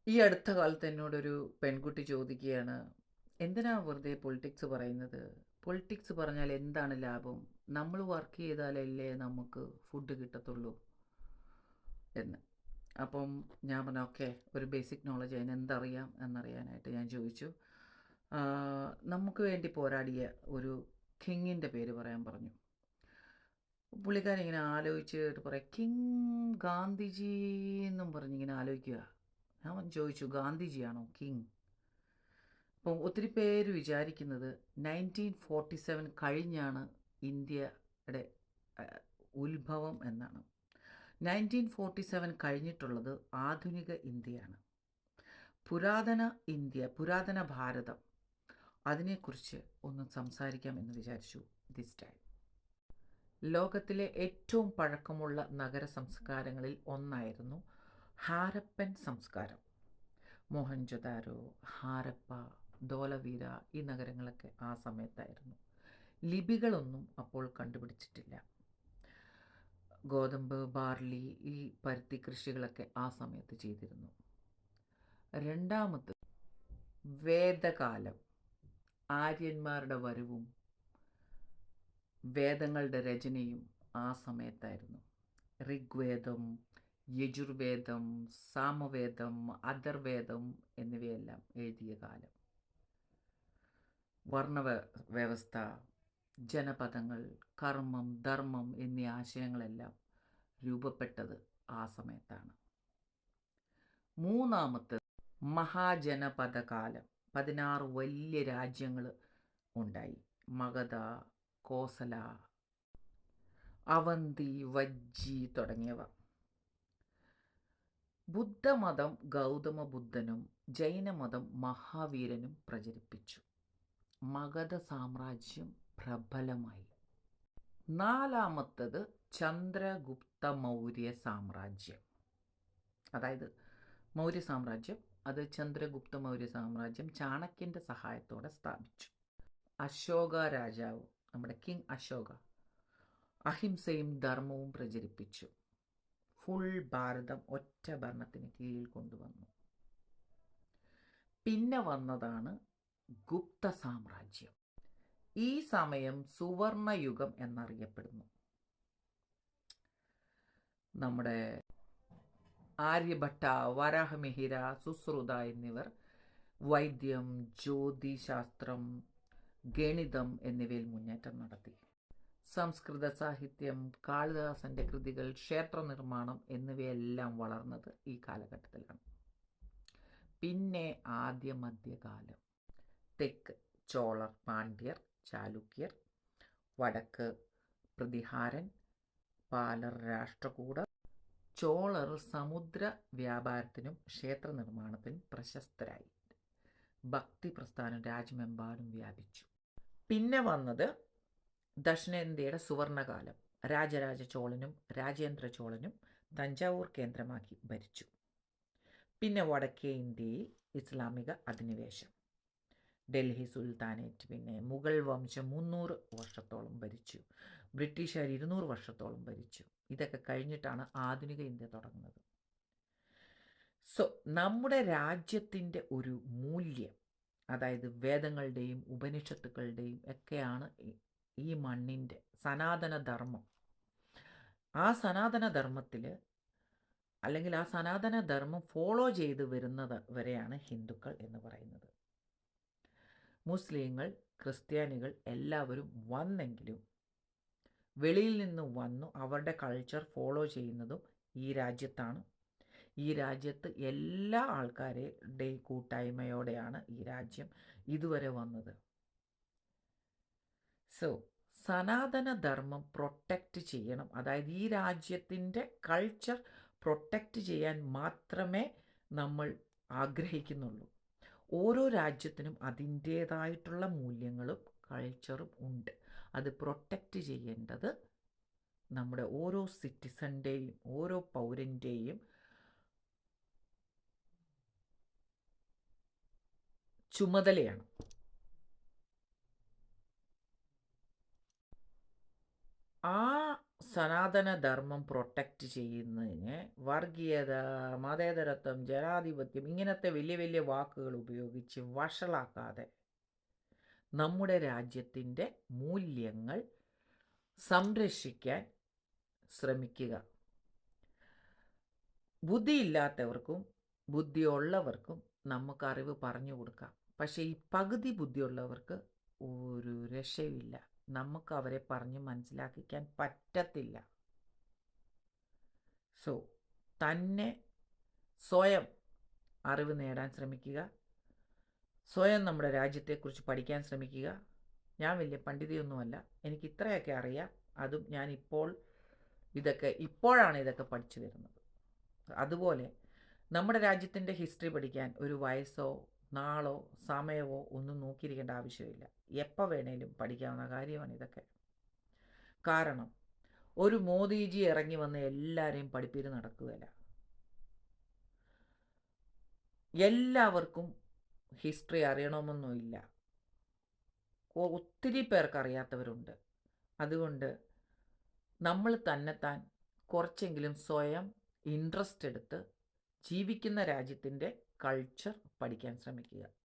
ഈ അടുത്ത കാലത്ത് എന്നോടൊരു പെൺകുട്ടി ചോദിക്കുകയാണ്, എന്തിനാ വെറുതെ പൊളിറ്റിക്സ് പറയുന്നത്? പൊളിറ്റിക്സ് പറഞ്ഞാൽ എന്താണ് ലാഭം? നമ്മൾ വർക്ക് ചെയ്താലല്ലേ നമുക്ക് ഫുഡ് കിട്ടത്തുള്ളൂ എന്ന്. അപ്പം ഞാൻ പറഞ്ഞു ഓക്കെ, ഒരു ബേസിക് നോളജ് അതിന് എന്തറിയാം എന്നറിയാനായിട്ട് ഞാൻ ചോദിച്ചു. നമുക്ക് വേണ്ടി പോരാടിയ ഒരു കിങ്ങിൻ്റെ പേര് പറയാൻ പറഞ്ഞു. പുള്ളിക്കാരൻ ഇങ്ങനെ ആലോചിച്ചിട്ട് പറയാം, കിങ് ഗാന്ധിജി എന്നും പറഞ്ഞിങ്ങനെ ആലോചിക്കുക. ഞാൻ ചോദിച്ചു, ഗാന്ധിജിയാണോ കിങ്? അപ്പം ഒത്തിരി പേര് വിചാരിക്കുന്നത് 1947 കഴിഞ്ഞാണ് ഇന്ത്യയുടെ ഉത്ഭവം എന്നാണ്. 1947 കഴിഞ്ഞിട്ടുള്ളത് ആധുനിക ഇന്ത്യയാണ്. പുരാതന ഇന്ത്യ, പുരാതന ഭാരതം, അതിനെക്കുറിച്ച് ഒന്ന് സംസാരിക്കാം എന്ന് വിചാരിച്ചു ദിസ് ടൈം. ലോകത്തിലെ ഏറ്റവും പഴക്കമുള്ള നഗര സംസ്കാരങ്ങളിൽ ഒന്നായിരുന്നു ഹാരപ്പൻ സംസ്കാരം. മോഹൻജൊദാരോ, ഹാരപ്പ, ധോലവീര, ഈ നഗരങ്ങളൊക്കെ ആ സമയത്തായിരുന്നു. ലിപികളൊന്നും അപ്പോൾ കണ്ടുപിടിച്ചിട്ടില്ല. ഗോതമ്പ്, ബാർലി, ഈ പരുത്തി കൃഷികളൊക്കെ ആ സമയത്ത് ചെയ്തിരുന്നു. രണ്ടാമത് വേദകാലം, ആര്യന്മാരുടെ വരവും വേദങ്ങളുടെ രചനയും ആ സമയത്തായിരുന്നു. ഋഗ്വേദം, യജുർവേദം, സാമവേദം, അഥർവേദം എന്നിവയെല്ലാം എഴുതിയ കാലം. വർണ്ണവ്യവസ്ഥ, ജനപദങ്ങൾ, കർമ്മം, ധർമ്മം എന്നീ ആശയങ്ങളെല്ലാം രൂപപ്പെട്ടത് ആ സമയത്താണ്. മൂന്നാമത്തെ മഹാജനപദകാലം. 16 വലിയ രാജ്യങ്ങൾ ഉണ്ടായി. മഗധ, കോസല, അവന്തി, വജ്ജി തുടങ്ങിയവ. ബുദ്ധമതം ഗൗതമ ബുദ്ധനും ജൈനമതം മഹാവീരനും പ്രചരിപ്പിച്ചു. മഗധ സാമ്രാജ്യം പ്രബലമായി. നാലാമത്തത് ചന്ദ്രഗുപ്ത മൗര്യ സാമ്രാജ്യം. അതായത് മൗര്യ സാമ്രാജ്യം, അത് ചന്ദ്രഗുപ്ത മൗര്യ സാമ്രാജ്യം ചാണക്യൻ്റെ സഹായത്തോടെ സ്ഥാപിച്ചു. അശോക രാജാവ്, നമ്മുടെ കിങ് അശോക, അഹിംസയും ധർമ്മവും പ്രചരിപ്പിച്ചു. ഫുൾ ഭാരതം ഒറ്റ ഭരണത്തിന് കീഴിൽ കൊണ്ടുവന്നു. പിന്നെ വന്നതാണ് ഗുപ്ത സാമ്രാജ്യം. ഈ സമയം സുവർണയുഗം എന്നറിയപ്പെടുന്നു. നമ്മുടെ ആര്യഭട്ട, വരാഹമിഹിര, സുശ്രുത എന്നിവർ വൈദ്യം, ജ്യോതിശാസ്ത്രം, ഗണിതം എന്നിവയിൽ മുന്നേറ്റം നടത്തി. സംസ്കൃത സാഹിത്യം, കാളിദാസന്റെ കൃതികൾ, ക്ഷേത്ര നിർമ്മാണം എന്നിവയെല്ലാം വളർന്നത് ഈ കാലഘട്ടത്തിലാണ്. പിന്നെ ആദ്യ മധ്യകാലം. തെക്ക് ചോളർ, പാണ്ഡ്യർ, ചാലുക്യർ. വടക്ക് പ്രതിഹാരൻ, പാലർ, രാഷ്ട്രകൂടർ. ചോളർ സമുദ്ര വ്യാപാരത്തിനും ക്ഷേത്ര നിർമ്മാണത്തിനും പ്രശസ്തരായി. ഭക്തി പ്രസ്ഥാനം രാജ്യമെമ്പാടും വ്യാപിച്ചു. പിന്നെ വന്നത് ദക്ഷിണേന്ത്യയുടെ സുവർണകാലം. രാജരാജ ചോളനും രാജേന്ദ്ര ചോളനും തഞ്ചാവൂർ കേന്ദ്രമാക്കി ഭരിച്ചു. പിന്നെ വടക്കേ ഇന്ത്യയിൽ ഇസ്ലാമിക അധിനിവേശം. ഡൽഹി സുൽത്താനേറ്റ്. പിന്നെ മുഗൾ വംശം 300 വർഷത്തോളം ഭരിച്ചു. ബ്രിട്ടീഷുകാർ 200 വർഷത്തോളം ഭരിച്ചു. ഇതൊക്കെ കഴിഞ്ഞിട്ടാണ് ആധുനിക ഇന്ത്യ തുടങ്ങുന്നത്. സോ നമ്മുടെ രാജ്യത്തിൻ്റെ ഒരു മൂല്യം, അതായത് വേദങ്ങളുടെയും ഉപനിഷത്തുക്കളുടെയും ഒക്കെയാണ് ഈ മണ്ണിൻ്റെ സനാതനധർമ്മം. ആ സനാതനധർമ്മത്തിൽ, അല്ലെങ്കിൽ ആ സനാതനധർമ്മം ഫോളോ ചെയ്ത് വരുന്നത് വരെയാണ് ഹിന്ദുക്കൾ എന്ന് പറയുന്നത്. മുസ്ലിങ്ങൾ, ക്രിസ്ത്യാനികൾ എല്ലാവരും വന്നെങ്കിലും വെളിയിൽ നിന്ന് വന്നു അവരുടെ കൾച്ചർ ഫോളോ ചെയ്യുന്നതും ഈ രാജ്യത്താണ്. ഈ രാജ്യത്ത് എല്ലാ ആൾക്കാരുടെയും കൂട്ടായ്മയോടെയാണ് ഈ രാജ്യം ഇതുവരെ വന്നത്. സോ സനാതനധർമ്മം പ്രൊട്ടക്റ്റ് ചെയ്യണം. അതായത് ഈ രാജ്യത്തിൻ്റെ കൾച്ചർ പ്രൊട്ടക്റ്റ് ചെയ്യാൻ മാത്രമേ നമ്മൾ ആഗ്രഹിക്കുന്നുള്ളൂ. ഓരോ രാജ്യത്തിനും അതിൻ്റേതായിട്ടുള്ള മൂല്യങ്ങളും കൾച്ചറും ഉണ്ട്. അത് പ്രൊട്ടക്റ്റ് ചെയ്യേണ്ടത് നമ്മുടെ ഓരോ സിറ്റിസൻ്റെയും ഓരോ പൗരൻ്റെയും ചുമതലയാണ്. ആ സനാതനധർമ്മം പ്രൊട്ടക്റ്റ് ചെയ്യുന്നതിന് വർഗീയത, മതേതരത്വം, ജനാധിപത്യം ഇങ്ങനത്തെ വലിയ വലിയ വാക്കുകൾ ഉപയോഗിച്ച് വഷളാക്കാതെ നമ്മുടെ രാജ്യത്തിൻ്റെ മൂല്യങ്ങൾ സംരക്ഷിക്കാൻ ശ്രമിക്കുക. ബുദ്ധിയില്ലാത്തവർക്കും ബുദ്ധിയുള്ളവർക്കും നമുക്ക് അറിവ് പറഞ്ഞു കൊടുക്കാം. പക്ഷേ ഈ പകുതി ബുദ്ധിയുള്ളവർക്ക് ഒരു രക്ഷയില്ല. നമുക്ക് അവരെ പറഞ്ഞ് മനസ്സിലാക്കിക്കാൻ പറ്റത്തില്ല. സോ തന്നെ സ്വയം അറിവ് നേടാൻ ശ്രമിക്കുക. സ്വയം നമ്മുടെ രാജ്യത്തെക്കുറിച്ച് പഠിക്കാൻ ശ്രമിക്കുക. ഞാൻ വലിയ പണ്ഡിതയൊന്നുമല്ല, എനിക്ക് ഇത്രയൊക്കെ അറിയാം. അതും ഞാൻ ഇപ്പോഴാണ് ഇതൊക്കെ പഠിച്ചു വരുന്നത്. അതുപോലെ നമ്മുടെ രാജ്യത്തിൻ്റെ ഹിസ്റ്ററി പഠിക്കാൻ ഒരു വയസ്സോ നാളോ സമയമോ ഒന്നും നോക്കിയിരിക്കേണ്ട ആവശ്യമില്ല. എപ്പോൾ വേണേലും പഠിക്കാവുന്ന കാര്യമാണ് ഇതൊക്കെ. കാരണം ഒരു മോദിജി ഇറങ്ങി വന്ന് എല്ലാവരെയും പഠിപ്പിച്ച് നടക്കുകയില്ല. എല്ലാവർക്കും ഹിസ്റ്ററി അറിയണമെന്നൊന്നുമില്ല. ഒത്തിരി പേർക്ക് അറിയാത്തവരുണ്ട്. അതുകൊണ്ട് നമ്മൾ തന്നെത്താൻ കുറച്ചെങ്കിലും സ്വയം ഇൻട്രസ്റ്റ് എടുത്ത് ജീവിക്കുന്ന രാജ്യത്തിൻ്റെ കൾച്ചർ പഠിക്കാൻ ശ്രമിക്കുക.